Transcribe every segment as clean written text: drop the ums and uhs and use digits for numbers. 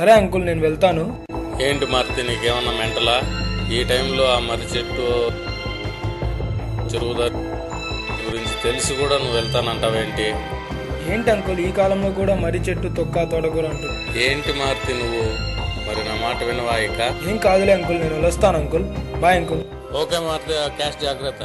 సరే అంకుల్, నేను వెళ్తాను. ఏంటి మార్తి, నీకేమన్నా మెంటలా? ఈ టైంలో ఆ మర్రి చెట్టు చెరువు గురించి తెలిసి కూడా నువ్వు వెళ్తానంటావేంటి? ఏంటి అంకుల్, ఈ కాలంలో కూడా మర్రి చెట్టు తొక్క తోటకూర అంటూ? ఏంటి మార్తి నువ్వు? మరి నా మాట వినవా ఇక? ఏం కాదులే అంకుల్, నేను వస్తాను uncle. Bye uncle. Okay Marthi, cash జాగ్రత్త.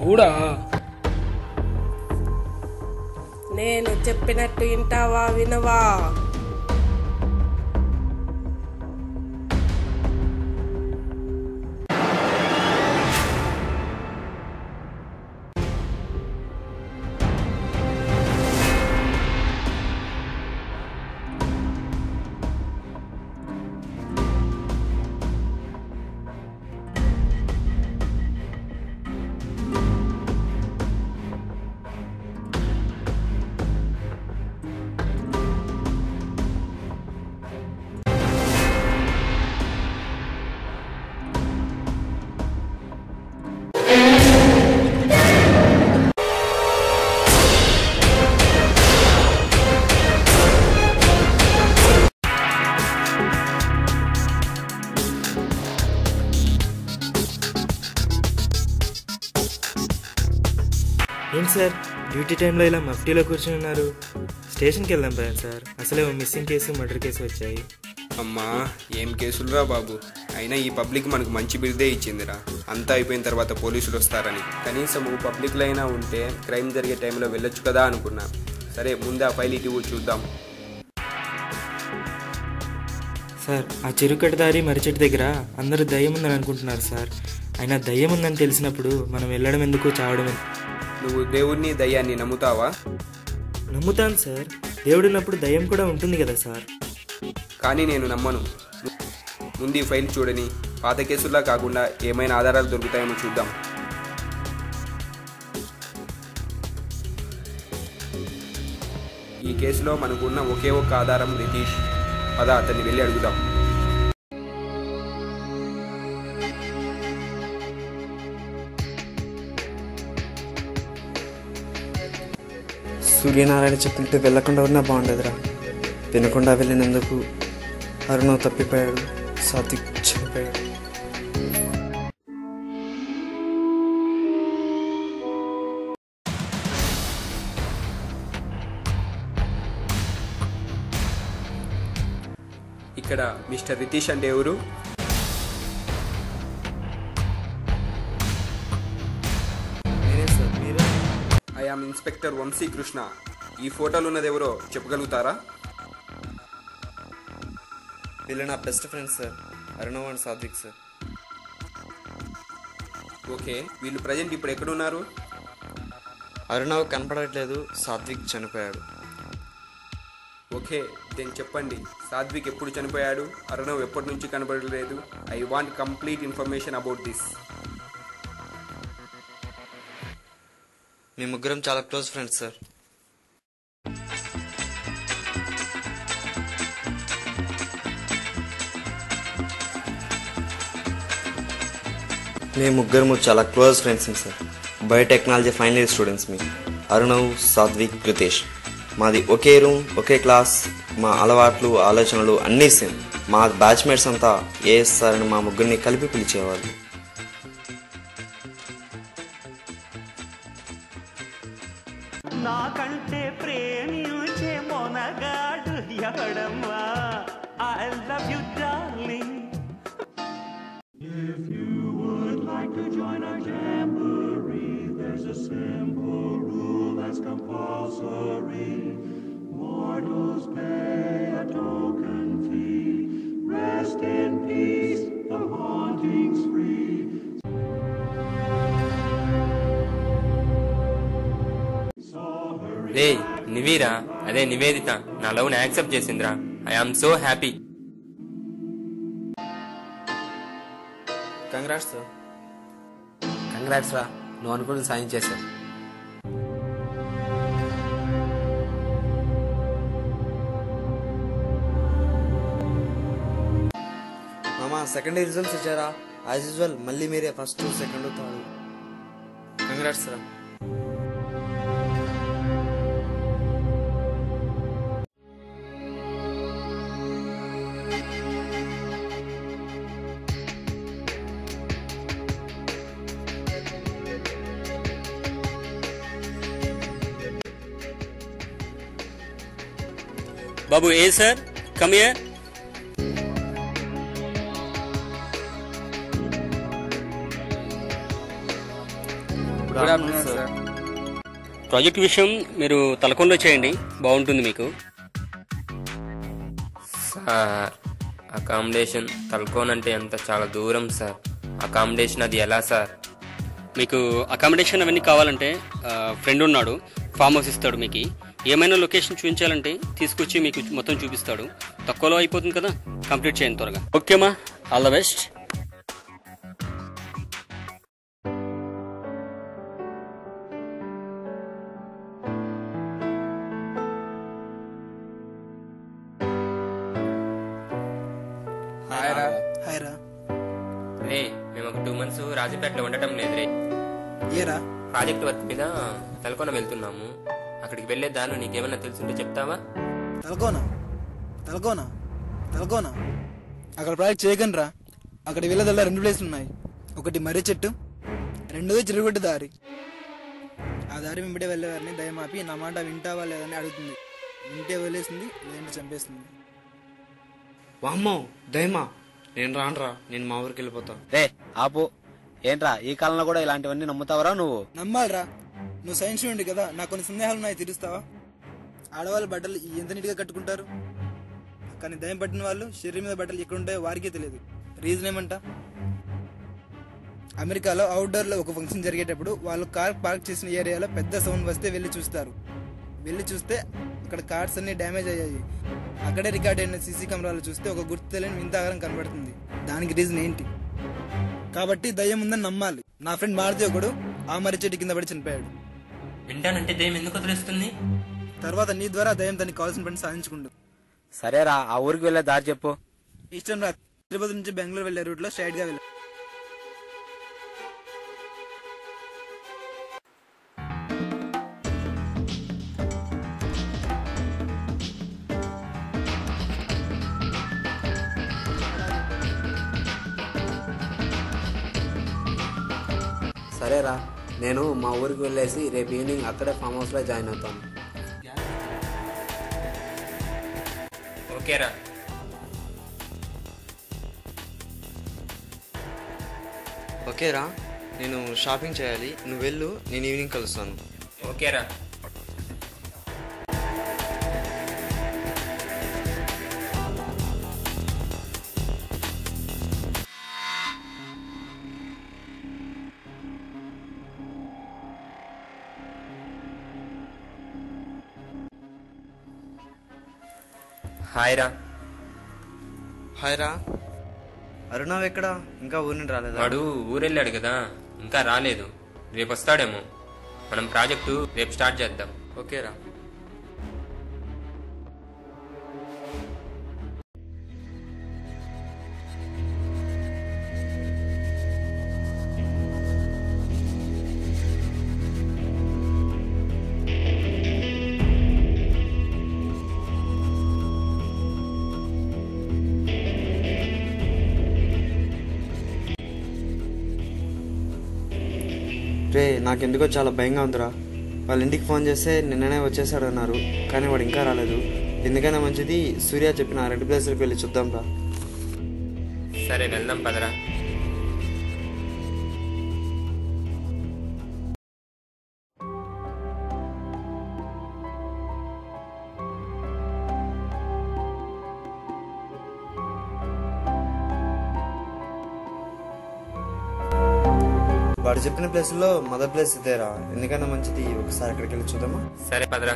కూడా నేను చెప్పినట్టు వింటావా వినవా? ఏంటి సార్, డ్యూటీ టైంలో ఇలా మఫ్టీలో కూర్చుని ఉన్నారు? స్టేషన్కి వెళ్దాం పదండి సార్, అసలే మిస్సింగ్ కేసు మర్డర్ కేసు వచ్చాయి. అమ్మా, ఏం కేసులురా బాబు. అయినా ఈ పబ్లిక్ మనకు మంచి బిరుదే ఇచ్చిందిరా. అంతా అయిపోయిన తర్వాత పోలీసులు వస్తారని. కనీసం పబ్లిక్లో అయినా ఉంటే క్రైమ్ జరిగే టైంలో వెళ్ళొచ్చు కదా అనుకున్నా. సరే, ముందు ఆ ఫైల్ ఇటు చూద్దాం. సార్, ఆ చెరుకట్టదారి మరిచెట్టు దగ్గర అందరూ దయ్యం ఉందని అనుకుంటున్నారు సార్. అయినా దయ్యం ఉందని తెలిసినప్పుడు మనం వెళ్ళడం ఎందుకు, చావడం ఎందుకు? నువ్వు దేవుడిని దయ్యాన్ని నమ్ముతావా? నమ్ముతాను సార్, దేవుడున్నప్పుడు దయ్యం కూడా ఉంటుంది కదా సార్. కానీ నేను నమ్మను. ముందు ఈ ఫైల్ చూడని, పాత కేసుల్లా కాకుండా ఏమైనా ఆధారాలు దొరుకుతాయేమో చూద్దాం. ఈ కేసులో మనకున్న ఒకే ఒక్క ఆధారం రితీష్. పద, అతన్ని వెళ్ళి అడుగుదాం. సూర్యనారాయణ చెప్పులతో వెళ్ళకుండా ఉన్నా బాగుండదురా. వినకుండా వెళ్ళినందుకు అరుణవ్ తప్పిపోయాడు, సాత్విక్ చనిపోయాడు. ఇక్కడ మిస్టర్ రితీష్ అంటే ఎవరు? I am inspector Vamsi Krishna. ఈ ఫోటోలు ఉన్నది ఎవరో చెప్పగలుగుతారా? వీళ్ళు నా best friends sir, Arunav and Satvik sir. Okay, వీళ్ళు ప్రజెంట్ ఇప్పుడు ఎక్కడున్నారు? అరుణవ్ కనపడట్లేదు, సాత్విక్ చనిపోయాడు. ఓకే, దెన్ చెప్పండి, సాత్విక్ ఎప్పుడు చనిపోయాడు? అరుణవ్ ఎప్పటి నుంచి కనపడలేదు? I want complete information about this. మీ ముగ్గురం చాలా క్లోజ్ ఫ్రెండ్స్ సార్. మీ ముగ్గురు చాలా close friends sir. Biotechnology final year students. మీ అరుణవ్, సాత్విక్, రితేష్. మాది ఒకే రూమ్, ఒకే క్లాస్. మా అలవాట్లు, ఆలోచనలు అన్నీ సేమ్. మా బ్యాచ్మేట్స్ అంతా ఏఎస్ఆర్ అని మా ముగ్గురిని కలిపి పిలిచేవాళ్ళు. నాకంటే ప్రేమించే Monagadu ఎవడమ్మా? I love you darling. If you would like to join our jamboree, there's a simple rule that's compulsory. Mortals pay a toll రే నివీరా, అదే నివేదిత నా లవ్ని యాక్సెప్ట్ చేసిందిరా. I am so happy. Congrats sir. Congrats రా, నువ్వు అనుకుని సాయం చేశావు. మామా సెకండ్ ఇయర్ రిజల్ట్స్ ఇచ్చారా? యాజ్ యూజువల్ మళ్ళీ మీరే first, second, third. Congrats sir. బాబు ఏ సార్, కమ్ హియర్. ప్రాజెక్ట్ విషయం మీరు తలకొండలో చేయండి, బాగుంటుంది మీకు. సార్ అకామిడేషన్ తలకోన్ అంటే ఎంత చాలా దూరం సార్. అకామిడేషన్ అది ఎలా సార్? మీకు అకామిడేషన్ అవన్నీ కావాలంటే ఫ్రెండ్ ఉన్నాడు, ఫామ్ హౌస్ ఇస్తాడు. మీకు ఏమైనా లొకేషన్ చూపించాలంటే తీసుకొచ్చి మీకు మొత్తం చూపిస్తాడు. తక్కువలో అయిపోతుంది కదా, కంప్లీట్ చేయండి త్వరగా. ఓకేమా, ఆల్ ద బెస్ట్. రే మేము ఒక 2 months రాజపేటలో ఉండటం లేదు రే. ఏరా ప్రాజెక్ట్ వర్క్ మీద తలకోన వెళ్తున్నాము. అక్కడికి వెళ్లే దారిలో నీకేమైనా తెలుసుంటే చెప్తావా? తలకోనా తలకోనా తలకోనా అక్కడ ప్రాజెక్ట్ చేయకండి రా. అక్కడ వెళ్ళదల్లా 2 ప్లేసులు ఉన్నాయి. ఒకటి మర్రి చెట్టు, రెండోది చిరుగుబడ్డ దారి. ఆ దారి వెంబడే వెళ్ళేవారిని దయమాపి నా మాట వింటావా లేదని అడుగుతుంది. వింటే వదిలేసింది, లేదంటే చంపేస్తుంది. వామ్మో దయమా, నేను రానురా, నేను మా ఊరికి వెళ్ళిపోతా. రే ఆపు, ఏంట్రా ఈ కాలంలో కూడా ఇలాంటివన్నీ నమ్ముతావరా నువ్వు? నమ్మాలరా, నువ్వు సైన్స్ స్టూడెంట్ కదా, నాకు కొన్ని సందేహాలు ఉన్నాయి, తీరుస్తావా? ఆడవాళ్ళు బట్టలు ఎంత నీట్గా కట్టుకుంటారు, కానీ దయం పట్టిన వాళ్ళు శరీరం మీద బట్టలు ఎక్కడ ఉంటాయో వారికే తెలియదు. రీజన్ ఏమంట? అమెరికాలో అవుట్డోర్లో ఒక ఫంక్షన్ జరిగేటప్పుడు వాళ్ళు కార్ పార్క్ చేసిన ఏరియాలో పెద్ద సౌండ్ వస్తే వెళ్ళి చూస్తారు. వెళ్ళి చూస్తే అక్కడ కార్స్ అన్ని డ్యామేజ్ అయ్యాయి. అక్కడే రికార్డ్ అయిన సీసీ కెమెరాలు చూస్తే ఒక గుర్తు తెలియని వింత ఆకారం కనబడుతుంది. దానికి రీజన్ ఏంటి? కాబట్టి దయ్యం ఉందని నమ్మాలి. నా ఫ్రెండ్ మారుతి ఒకడు ఆ మర్రి చెట్టు కింద పడి చనిపోయాడు. వింటానంటే దయ్యం ఎందుకు వదిలేస్తుంది? తర్వాత నీ ద్వారా దయ్యం తనకి కావాల్సిన పని సాధించుకుంటు. సరేరా, ఆ ఊరికి వెళ్ళే దారి చెప్పు. ఇష్టం రా, తిరుపతి నుంచి బెంగళూరు వెళ్లే రూట్ లో స్ట్రైట్ గా వెళ్ళా. సరేరా, నేను మా ఊరికి వెళ్ళేసి రేపు ఈవినింగ్ అక్కడే ఫామ్ హౌస్ లో జాయిన్ అవుతాను. ఓకేరా. ఓకేరా, నేను షాపింగ్ చేయాలి, నువ్వు వెళ్ళు, నేను ఈవినింగ్ కలుస్తాను. ఓకేరా. హాయ్ రా. హాయ్ రా. అరుణావ్ ఎక్కడా? ఇంకా ఊరి నుండి రాలేదా? వాడు ఊరెళ్ళాడు కదా, ఇంకా రాలేదు. రేపు వస్తాడేమో. మనం ప్రాజెక్టు రేపు స్టార్ట్ చేద్దాం. ఓకేరా. రే నాకెందుకో చాలా భయంగా ఉందిరా. వాళ్ళ ఇంటికి ఫోన్ చేస్తే నిన్ననే వచ్చేసాడు అన్నారు, కానీ వాడు ఇంకా రాలేదు. ఎందుకైనా మంచిది సూర్య చెప్పిన 2 ప్లేసులకు వెళ్ళి చూద్దాం రా. సరే వెళ్దాం పదరా. వాడు వాడు చెప్పిన ప్లేస్లో మొదటి ప్లేస్ ఇదేరా. ఎందుకన్నా మంచిది ఒకసారి అక్కడికి వెళ్ళి చూద్దామా? సరే పదరా.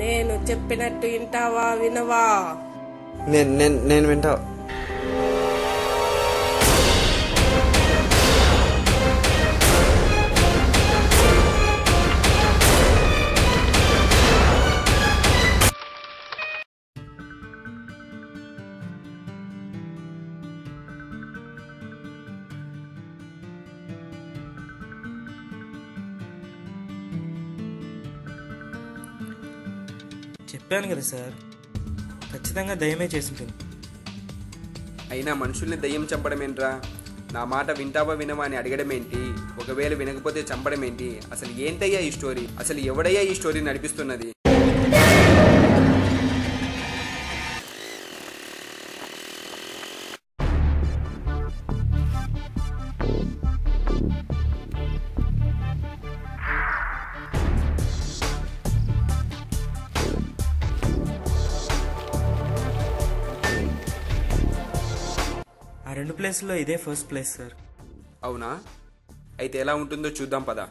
నేను చెప్పినట్టు వింటావా వినవా? నేను వింటా. చెప్పాను కదా సార్, ఖచ్చితంగా దయ్యమే చేసింటుంది. అయినా మనుషుల్ని దయ్యం చంపడం ఏంట్రా? నా మాట వింటావా వినవా అని అడగడం ఏంటి? ఒకవేళ వినకపోతే చంపడం ఏంటి? అసలు ఏంటయ్యా ఈ స్టోరీ? అసలు ఎవడయ్యా ఈ స్టోరీ నడిపిస్తున్నది? ఆ 2 ప్లేస్లో ఇదే ఫస్ట్ ప్లేస్ సార్. అవునా? అయితే ఎలా ఉంటుందో చూద్దాం పదా.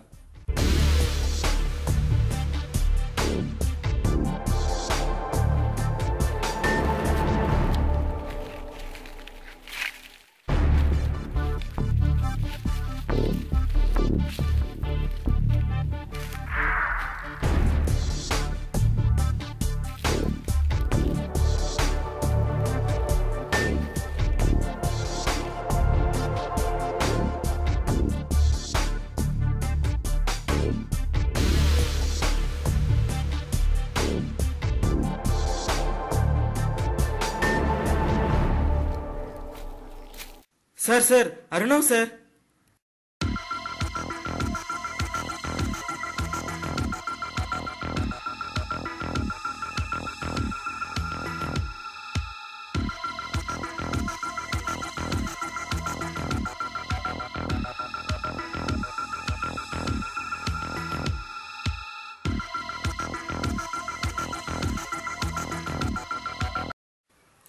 Sir Arunav sir.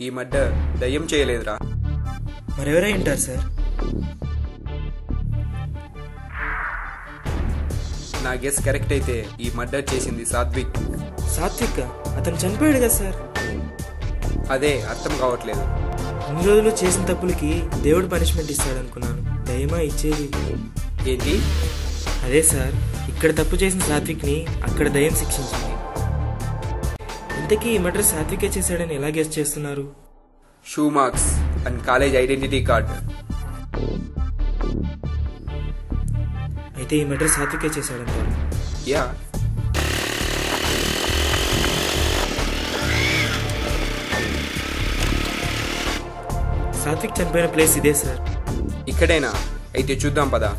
ఈ మర్డర్ దయ్యం చేయలేదురా. మరెవరై ఉంటారు సార్? నా గెస్ కరెక్ట్ అయితే ఈ మర్డర్ చేసింది సాత్విక్. సాత్విక్? అతను చనిపోయాడు కదా సార్. అదే అర్థం కావట్లేదు. ఇన్ని రోజులు చేసిన తప్పులకి దేవుడు పనిష్మెంట్ ఇస్తాడు అనుకున్నాను. దయ్యమా ఇచ్చేది? ఏంటి? అదే సార్, ఇక్కడ తప్పు చేసిన సాత్విక్ని అక్కడ దయ్యం శిక్షించింది. ఇంతకీ ఈ మర్డర్ సాత్వికే చేశాడని ఎలా గెస్ చేస్తున్నారు? Shoe marks and college identity card. అయితే ఈ మర్డర్ సాత్వికే చేశాడంటారు? యా. సాత్విక్ చనిపోయిన ప్లేస్ ఇదే సార్. ఇక్కడేనా? అయితే చూద్దాం పదా.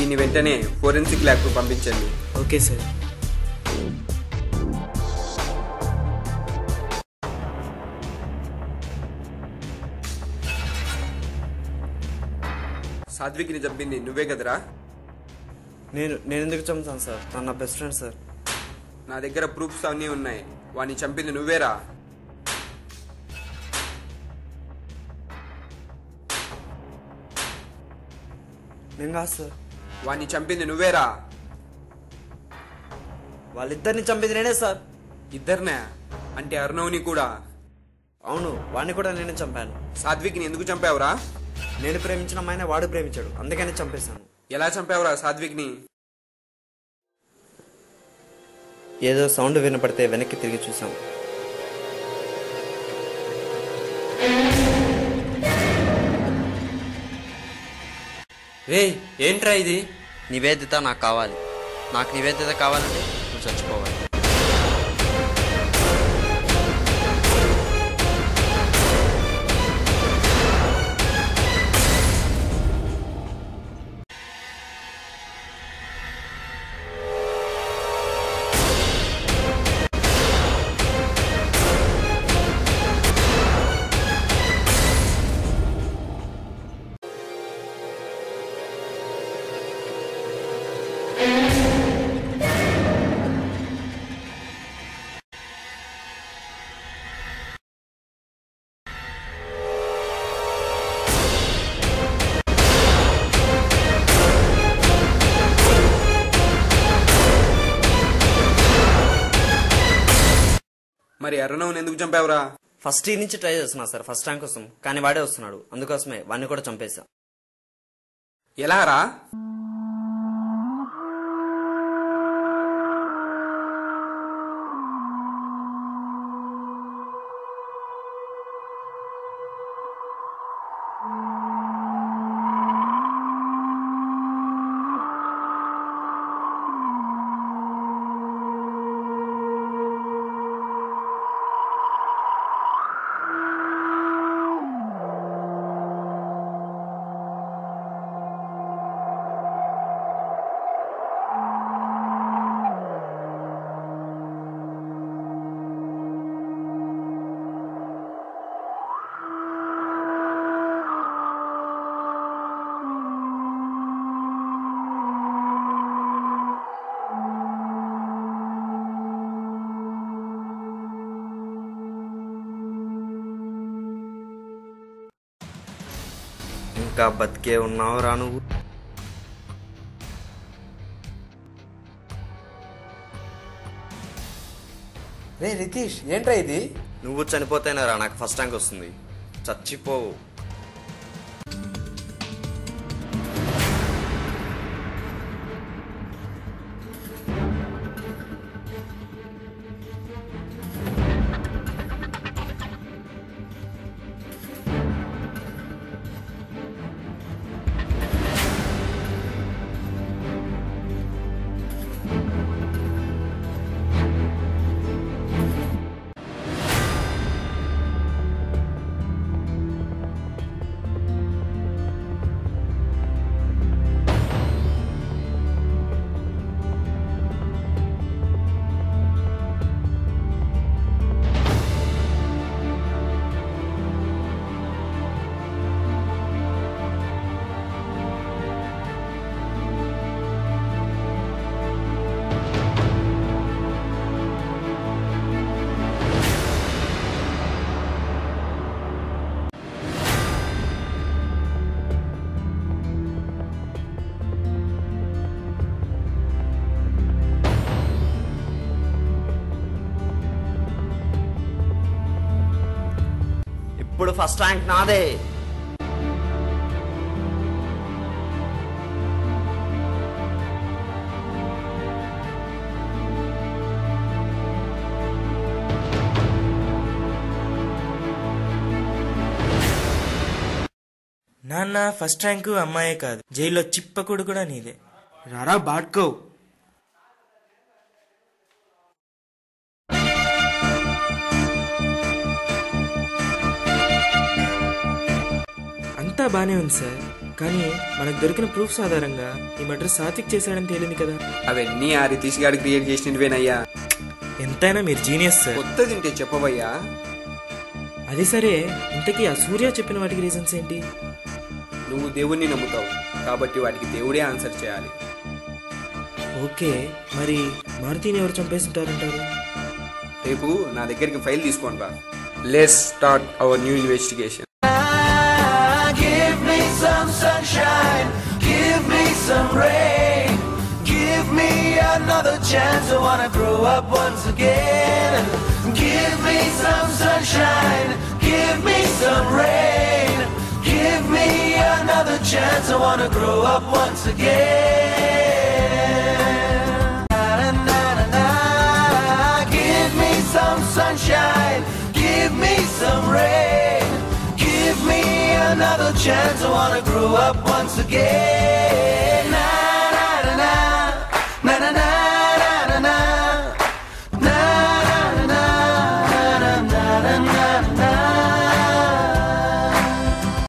దీన్ని వెంటనే ఫోరెన్సిక్ ల్యాబ్కు పంపించండి. Okay sir. సాత్విక్ని చంపింది నువ్వే కదరా? నేను ఎందుకు చంపుతాను సార్? తను నా బెస్ట్ ఫ్రెండ్ సార్. నా దగ్గర ప్రూఫ్స్ అన్నీ ఉన్నాయి. వాడిని చంపింది నువ్వేరా? నేను కాదు సార్. వాడిని చంపింది నువ్వేరా? వాళ్ళిద్దరిని చంపింది నేనే సార్. ఇద్దరినే అంటే అర్ణవ్ని కూడా? అవును, వాడిని కూడా నేనే చంపాను. సాత్విక్ని ఎందుకు చంపావురా? నేను ప్రేమించిన అమ్మాయినే వాడు ప్రేమించాడు, అందుకనే చంపేశాను. ఎలా చంపావురా సాత్విక్ని? ఏదో సౌండ్ వినపడితే వెనక్కి తిరిగి చూసాం. రే ఏంట్రా ఇది? నివేదిత నాకు కావాలి. నాకు నివేదిత కావాలంటే నువ్వు చచ్చిపోవాలి. మరి అరుణవ్ని ఎందుకు చంపావురా? ఫస్ట్ ఈ నుంచి ట్రై చేస్తున్నా సార్, ఫస్ట్ ర్యాంక్ కోసం. కానీ వాడే వస్తున్నాడు, అందుకోసమే వాడిని కూడా చంపేశా. ఎలా రా? ఇంకా బతికే ఉన్నావురా నువ్వు? రే రితీష్, ఏంట్రా ఇది? నువ్వు చనిపోతేనేరా నాకు ఫస్ట్ ర్యాంక్ వస్తుంది. చచ్చిపోవు. ఇప్పుడు ఫస్ట్ ర్యాంక్ నాదే. నాన్న, ఫస్ట్ ర్యాంకు అమ్మాయే కాదు, జైల్లో చిప్పకుడు కూడా నీదే. రారా బాట్కో. అంతా బానే ఉంది సార్. కానీ మనకు దొరికిన ప్రూఫ్స్ ఆధారంగా ఈ మర్డర్ సాత్విక్ చేశాడని తేలింది కదా. అవన్నీ ఆ రితీష్ గారు క్రియేట్ చేసినవేనయ్యా. ఎంతైనా మీరు జీనియస్ సార్. కొత్తది ఉంటే చెప్పవయ్యా. అది సరే, ఇంతకీ ఆ సూర్య చెప్పిన వాటికి రీజన్స్ ఏంటి? నువ్వు దేవుణ్ణి నమ్ముతావు కాబట్టి వాటికి దేవుడే ఆన్సర్ చేయాలి. ఓకే, మరి మారుతిని ఎవరు చంపేస్తుంటారంటారు? రేపు నా దగ్గరికి ఫైల్ తీసుకోండి రా. Let's start our new investigation. Give me some sunshine, give me some rain, give me another chance. I wanna grow up once again. Give me some sunshine, give me some rain, give me another chance. I wanna grow up once again. Give me some sunshine, give me some rain, give me another chance. I wanna grow up once again.